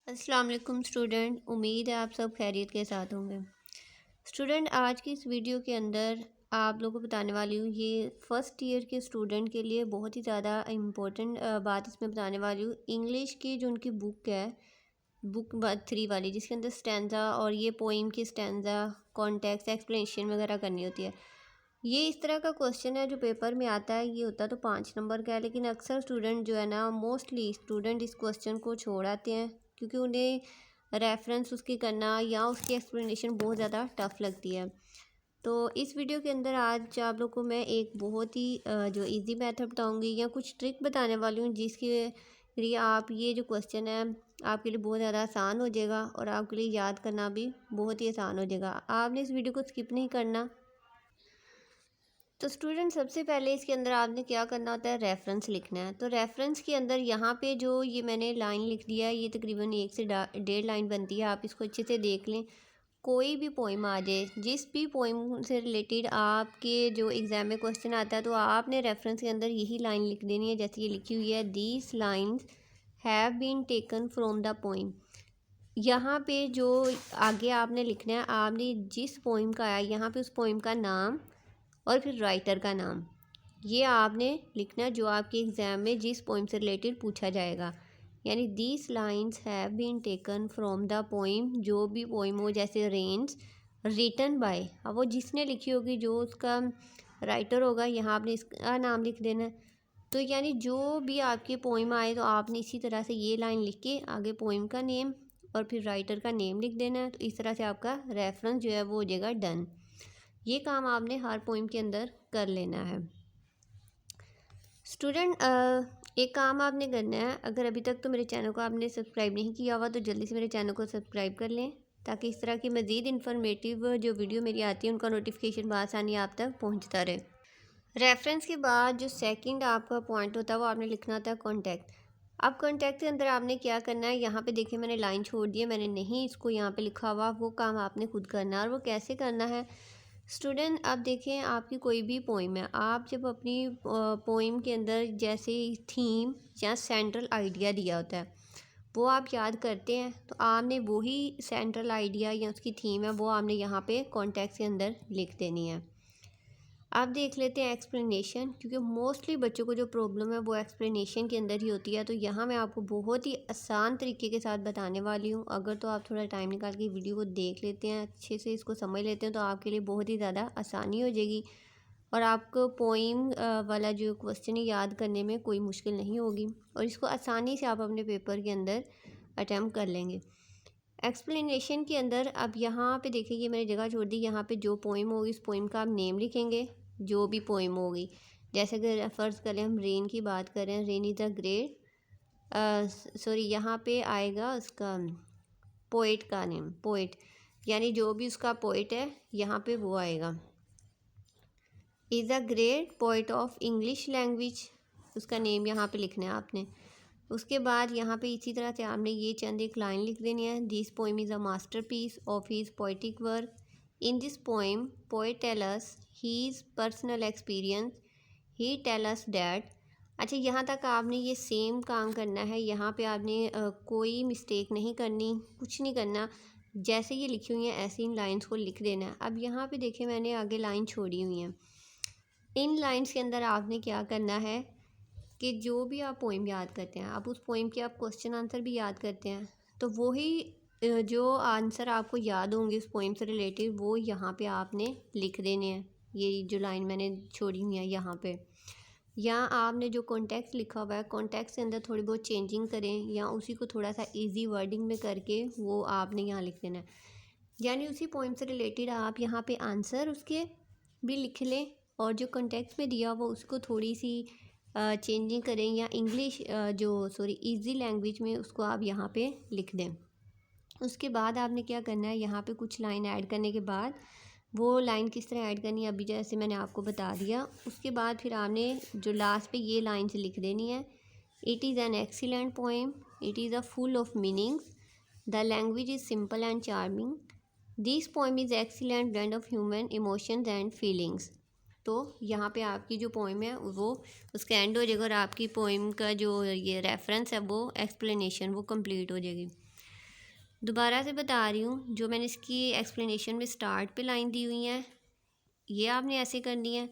अस्सलाम वालेकुम स्टूडेंट। उम्मीद है आप सब खैरियत के साथ होंगे। स्टूडेंट, आज की इस वीडियो के अंदर आप लोगों को बताने वाली हूँ, ये फ़र्स्ट ईयर के स्टूडेंट के लिए बहुत ही ज़्यादा इम्पोर्टेंट बात इसमें बताने वाली हूँ। इंग्लिश की जो उनकी बुक है, बुक 3 वाली, जिसके अंदर स्टैंजा और ये पोइम की स्टैंजा, कॉन्टेक्स्ट, एक्सप्लेनेशन वगैरह करनी होती है। ये इस तरह का क्वेश्चन है जो पेपर में आता है। ये होता तो 5 नंबर का है, लेकिन अक्सर स्टूडेंट जो है ना, मोस्टली स्टूडेंट इस क्वेश्चन को छोड़ आते हैं क्योंकि उन्हें रेफरेंस उसकी करना या उसकी एक्सप्लेनेशन बहुत ज़्यादा टफ़ लगती है। तो इस वीडियो के अंदर आज आप लोग को मैं एक बहुत ही जो इजी मेथड बताऊंगी या कुछ ट्रिक बताने वाली हूँ, जिसके लिए आप ये जो क्वेश्चन है आपके लिए बहुत ज़्यादा आसान हो जाएगा और आपके लिए याद करना भी बहुत ही आसान हो जाएगा। आपने इस वीडियो को स्किप नहीं करना। तो स्टूडेंट, सबसे पहले इसके अंदर आपने क्या करना होता है, रेफरेंस लिखना है। तो रेफरेंस के अंदर यहाँ पे जो ये मैंने लाइन लिख दिया है, ये तकरीबन 1 से 1.5 लाइन बनती है। आप इसको अच्छे से देख लें। कोई भी पोइम आ जाए, जिस भी पोइम से रिलेटेड आपके जो एग्ज़ाम में क्वेश्चन आता है, तो आपने रेफरेंस के अंदर यही लाइन लिख देनी है। जैसे ये लिखी हुई है, these lines have been taken from the poem. यहाँ पे जो आगे आपने लिखना है, आपने जिस पोइम का आया यहाँ पे उस पोइम का नाम और फिर राइटर का नाम, ये आपने लिखना है जो आपके एग्ज़ाम में जिस पोइम से रिलेटेड पूछा जाएगा। यानी these lines have been taken from the poem, जो भी पोइम हो, जैसे रेन्स, रिटन बाय, अब वो जिसने लिखी होगी, जो उसका राइटर होगा, यहाँ आपने इसका नाम लिख देना है। तो यानी जो भी आपके पोइम आए, तो आपने इसी तरह से ये लाइन लिख के आगे पोइम का नेम और फिर राइटर का नेम लिख देना है। तो इस तरह से आपका रेफरेंस जो है वो हो जाएगा डन। ये काम आपने हर पोइम के अंदर कर लेना है। स्टूडेंट, एक काम आपने करना है, अगर अभी तक तो मेरे चैनल को आपने सब्सक्राइब नहीं किया हुआ, तो जल्दी से मेरे चैनल को सब्सक्राइब कर लें, ताकि इस तरह की मज़ीद इन्फॉर्मेटिव जो वीडियो मेरी आती है, उनका नोटिफिकेशन बआसानी आप तक पहुंचता रहे। रेफरेंस के बाद जो सेकंड आपका पॉइंट होता है, वो आपने लिखना होता है कॉन्टैक्ट। अब कॉन्टैक्ट के अंदर आपने क्या करना है, यहाँ पे देखिए मैंने लाइन छोड़ दी है, मैंने नहीं इसको यहाँ पे लिखा हुआ। वो काम आपने खुद करना है। और वो कैसे करना है स्टूडेंट, आप देखें, आपकी कोई भी पोइम है, आप जब अपनी पोइम के अंदर जैसे थीम या सेंट्रल आइडिया दिया होता है, वो आप याद करते हैं, तो आपने वही सेंट्रल आइडिया या उसकी थीम है, वो आपने यहाँ पे कॉन्टेक्स्ट के अंदर लिख देनी है। आप देख लेते हैं एक्सप्लेनेशन, क्योंकि मोस्टली बच्चों को जो प्रॉब्लम है वो एक्सप्लेनेशन के अंदर ही होती है। तो यहाँ मैं आपको बहुत ही आसान तरीके के साथ बताने वाली हूँ। अगर तो आप थोड़ा टाइम निकाल के वीडियो को देख लेते हैं, अच्छे से इसको समझ लेते हैं, तो आपके लिए बहुत ही ज़्यादा आसानी हो जाएगी और आपको पोइम वाला जो क्वेश्चन है याद करने में कोई मुश्किल नहीं होगी और इसको आसानी से आप अपने पेपर के अंदर अटैम्प्ट कर लेंगे। एक्सप्लेनेशन के अंदर अब यहाँ पे देखिए, ये मैंने जगह छोड़ दी। यहाँ पे जो पोइम होगी, उस पोइम का आप नेम लिखेंगे, जो भी पोइम होगी। जैसे अगर फ़र्ज़ करें हम रेन की बात करें, rain is a great, sorry, यहाँ पे आएगा उसका पोइट का नेम, पोइट, यानी जो भी उसका पोइट है यहाँ पे वो आएगा, is a great poet of English language, उसका नेम यहाँ पे लिखना है आपने। उसके बाद यहाँ पे इसी तरह से आपने ये चंद एक लाइन लिख देनी है, this poem is a masterpiece of his poetic work, in this poem poet tell us his personal experience, he tell us that. अच्छा, यहाँ तक आपने ये सेम काम करना है। यहाँ पे आपने कोई मिस्टेक नहीं करनी, कुछ नहीं करना, जैसे ये लिखी हुई हैं ऐसे इन लाइंस को लिख देना है। अब यहाँ पे देखिए मैंने आगे लाइन छोड़ी हुई है। इन लाइंस के अंदर आपने क्या करना है कि जो भी आप पोइम याद करते हैं, आप उस पोइम के आप क्वेश्चन आंसर भी याद करते हैं, तो वही जो आंसर आपको याद होंगे उस पोइम से रिलेटेड, वो यहाँ पे आपने लिख देने हैं। ये जो लाइन मैंने छोड़ी हुई है यहाँ पे, या आपने जो कॉन्टेक्स्ट लिखा हुआ है, कॉन्टेक्स्ट के अंदर थोड़ी बहुत चेंजिंग करें या उसी को थोड़ा सा इजी वर्डिंग में करके वो आपने यहाँ लिख देना है। यानी उसी पोइम से रिलेटेड आप यहाँ पे आंसर उसके भी लिख लें और जो कॉन्टेक्स्ट में दिया हुआ उसको थोड़ी सी चेंजिंग करें या इंग्लिश जो सॉरी इजी लैंग्वेज में उसको आप यहाँ पे लिख दें। उसके बाद आपने क्या करना है, यहाँ पे कुछ लाइन ऐड करने के बाद, वो लाइन किस तरह ऐड करनी है अभी जैसे मैंने आपको बता दिया। उसके बाद फिर आपने जो लास्ट पे ये लाइन से लिख देनी है, it is an excellent poem, it is a full of meanings, the language is simple and charming, this poem is excellent blend of human emotions and feelings. तो यहाँ पे आपकी जो पोएम है वो उसका एंड हो जाएगा और आपकी पोएम का जो ये रेफरेंस है वो एक्सप्लेनेशन वो कंप्लीट हो जाएगी। दोबारा से बता रही हूँ, जो मैंने इसकी एक्सप्लेनेशन में स्टार्ट पे लाइन दी हुई हैं ये आपने ऐसे करनी है।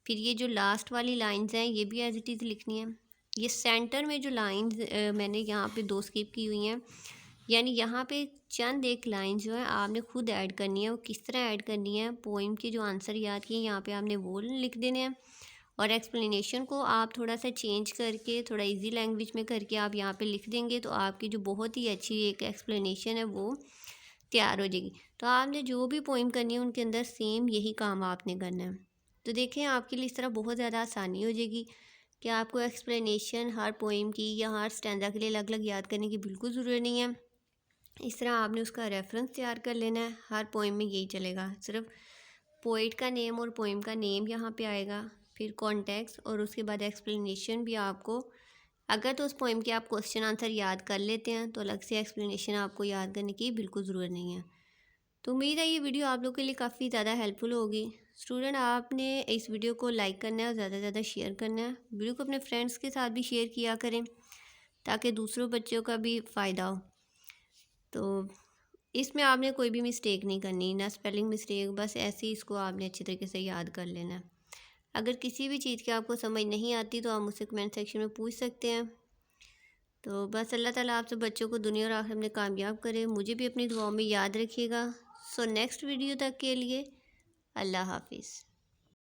फिर ये जो लास्ट वाली लाइंस हैं ये भी एज इट इज़ लिखनी है। ये सेंटर में जो लाइंस मैंने यहाँ पे 2 स्किप की हुई हैं, यानी यहाँ पे चंद एक लाइन जो है आपने खुद ऐड करनी है। वो किस तरह ऐड करनी है, पोइम के जो आंसर याद किए यहाँ पे आपने वो लिख देने हैं, और एक्सप्लेनेशन को आप थोड़ा सा चेंज करके थोड़ा इजी लैंग्वेज में करके आप यहाँ पे लिख देंगे, तो आपकी जो बहुत ही अच्छी एक एक्सप्लेनेशन है वो तैयार हो जाएगी। तो आपने जो भी पोइम करनी है उनके अंदर सेम यही काम आपने करना है। तो देखें आपके लिए इस तरह बहुत ज़्यादा आसानी हो जाएगी कि आपको एक्सप्लेनेशन हर पोइम की या हर स्टैंजा के लिए अलग अलग याद करने की बिल्कुल ज़रूरत नहीं है। इस तरह आपने उसका रेफरेंस तैयार कर लेना है। हर पोइम में यही चलेगा, सिर्फ पोइट का नेम और पोइम का नेम यहाँ पे आएगा, फिर कॉन्टेक्स्ट और उसके बाद एक्सप्लेनेशन भी आपको। अगर तो उस पोइम के आप क्वेश्चन आंसर याद कर लेते हैं तो अलग से एक्सप्लेनेशन आपको याद करने की बिल्कुल ज़रूरत नहीं है। तो उम्मीद है ये वीडियो आप लोग के लिए काफ़ी ज़्यादा हेल्पफुल होगी। स्टूडेंट आपने इस वीडियो को लाइक करना है और ज़्यादा से ज़्यादा शेयर करना है। वीडियो को अपने फ्रेंड्स के साथ भी शेयर किया करें ताकि दूसरों बच्चों का भी फ़ायदा हो। तो इसमें आपने कोई भी मिस्टेक नहीं करनी, ना स्पेलिंग मिस्टेक, बस ऐसे ही इसको आपने अच्छी तरीके से याद कर लेना है। अगर किसी भी चीज़ की आपको समझ नहीं आती तो आप मुझसे कमेंट सेक्शन में पूछ सकते हैं। तो बस अल्लाह ताला आप सब बच्चों को दुनिया और आखिरत में कामयाब करे। मुझे भी अपनी दुआओं में याद रखिएगा। सो नेक्स्ट वीडियो तक के लिए अल्लाह हाफिज़।